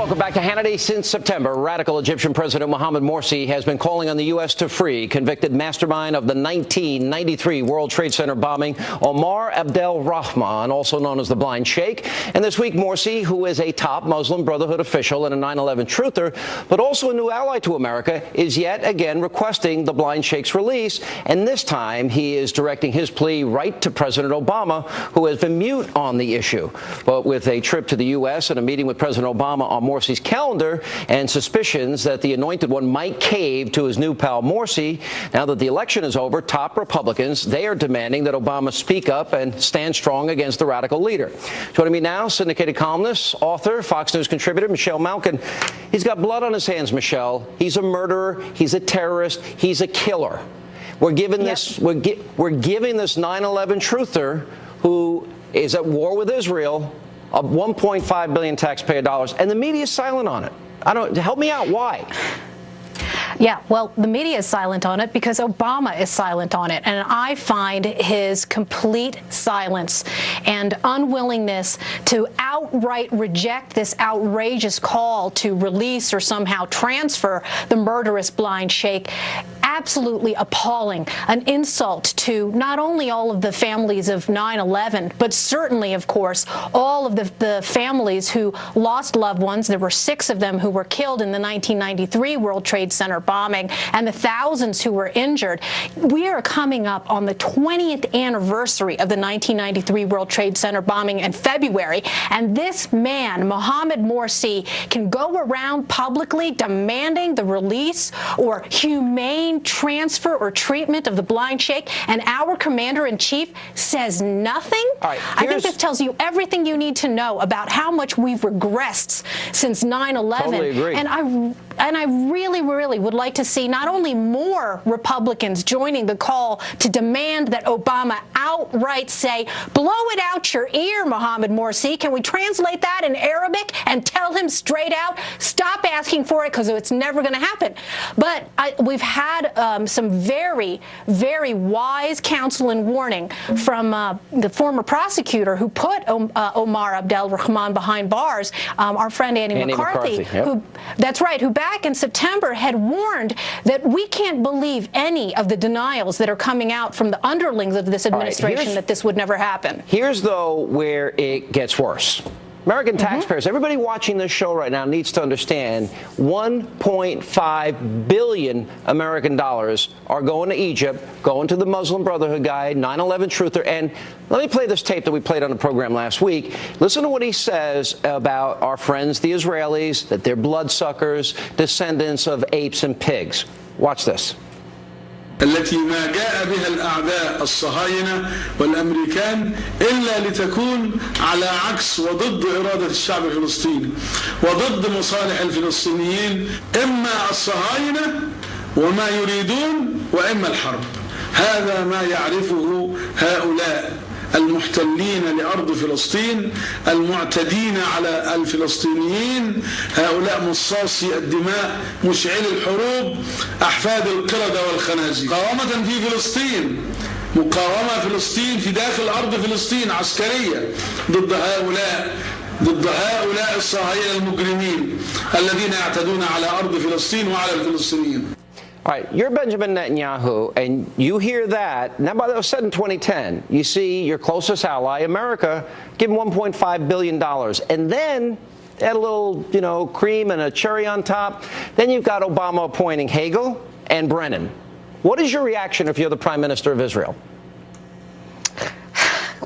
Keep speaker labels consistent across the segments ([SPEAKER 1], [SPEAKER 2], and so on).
[SPEAKER 1] Welcome back to Hannity. Since September, radical Egyptian President Mohamed Morsi has been calling on the U.S. to free convicted mastermind of the 1993 World Trade Center bombing, Omar Abdel Rahman, also known as the Blind Sheikh. And this week, Morsi, who is a top Muslim Brotherhood official and a 9/11 truther, but also a new ally to America, is yet again requesting the Blind Sheikh's release. And this time, he is directing his plea right to President Obama, who has been mute on the issue. But with a trip to the U.S. and a meeting with President Obama on Morsi's calendar and suspicions that the anointed one might cave to his new pal Morsi, now that the election is over, top Republicans, they are demanding that Obama speak up and stand strong against the radical leader. Joining me now, syndicated columnist, author, Fox News contributor, Michelle Malkin. He's got blood on his hands, Michelle. He's a murderer. He's a terrorist. He's a killer. We're giving this 9/11 truther, who is at war with Israel, of $1.5 billion taxpayer dollars, and the media is silent on it. Help me out. Why?
[SPEAKER 2] Yeah, well, the media is silent on it because Obama is silent on it. And I find his complete silence and unwillingness to outright reject this outrageous call to release or somehow transfer the murderous Blind Sheikh absolutely appalling, an insult to not only all of the families of 9/11, but certainly, of course, all of the families who lost loved ones. There were 6 of them who were killed in the 1993 World Trade Center bombing, and the thousands who were injured. We are coming up on the 20th anniversary of the 1993 World Trade Center bombing in February, and this man, Mohamed Morsi, can go around publicly demanding the release or humane transfer or treatment of the Blind Sheikh, and our commander-in-chief says nothing?
[SPEAKER 1] Right,
[SPEAKER 2] I think this tells you everything you need to know about how much we've regressed since 9/11.
[SPEAKER 1] Totally agree.
[SPEAKER 2] And I really, really would like to see not only more Republicans joining the call to demand that Obama outright say, blow it out your ear, Mohamed Morsi. Can we translate that in Arabic and tell him straight out, stop asking for it because it's never going to happen. But we've had some very, very wise counsel and warning from the former prosecutor who put Omar Abdel Rahman behind bars, our friend Andy McCarthy,
[SPEAKER 1] yep.
[SPEAKER 2] That's right, who back in September had warned that we can't believe any of the denials that are coming out from the underlings of this administration that this would never happen.
[SPEAKER 1] Here's, though, where it gets worse. American taxpayers, everybody watching this show right now needs to understand $1.5 billion American dollars are going to Egypt, going to the Muslim Brotherhood guy, 9/11 truther. And let me play this tape that we played on the program last week. Listen to what he says about our friends, the Israelis, that they're bloodsuckers, descendants of apes and pigs. Watch this.
[SPEAKER 3] التي ما جاء بها الأعداء الصهاينة والأمريكان إلا لتكون على عكس وضد إرادة الشعب الفلسطيني وضد مصالح الفلسطينيين، إما الصهاينة وما يريدون وإما الحرب. هذا ما يعرفه هؤلاء المحتلين لأرض فلسطين، المعتدين على الفلسطينيين، هؤلاء مصاصي الدماء، مشعلي الحروب، أحفاد القردة والخنازير. مقاومة في فلسطين، مقاومة فلسطين في داخل أرض فلسطين عسكرية ضد هؤلاء الصهاينة المجرمين الذين يعتدون على أرض فلسطين وعلى الفلسطينيين.
[SPEAKER 1] All right, you're Benjamin Netanyahu, and you hear that. Now, that was said in 2010. You see your closest ally, America, give him $1.5 billion. And then add a little, cream and a cherry on top. Then you've got Obama appointing Hagel and Brennan. What is your reaction if you're the Prime Minister of Israel?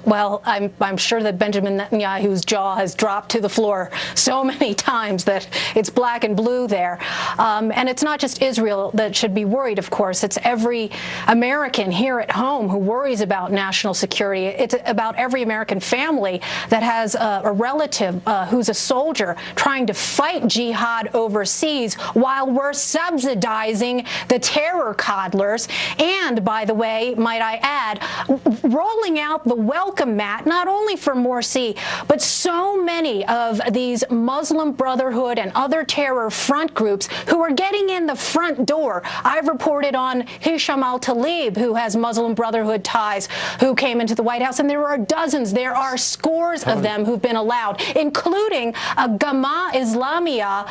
[SPEAKER 2] Well, I'm sure that Benjamin Netanyahu's jaw has dropped to the floor so many times that it's black and blue there. And it's not just Israel that should be worried, of course. It's every American here at home who worries about national security. It's about every American family that has a relative who's a soldier trying to fight jihad overseas while we're subsidizing the terror coddlers. And, by the way, might I add, rolling out the welcome welcome mat, not only for Morsi, but so many of these Muslim Brotherhood and other terror front groups who are getting in the front door. I've reported on Hisham al-Tlaib, who has Muslim Brotherhood ties, who came into the White House, and there are dozens, there are scores of them who've been allowed, including a Gama Islamia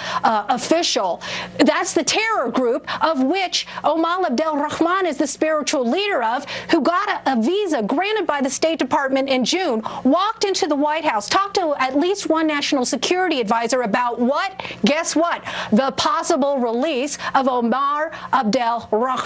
[SPEAKER 2] official. That's the terror group of which Omar Abdel Rahman is the spiritual leader of, who got a visa granted by the State Department in June, walked into the White House, talked to at least one national security advisor about what? Guess what? The possible release of Omar Abdel Rahman.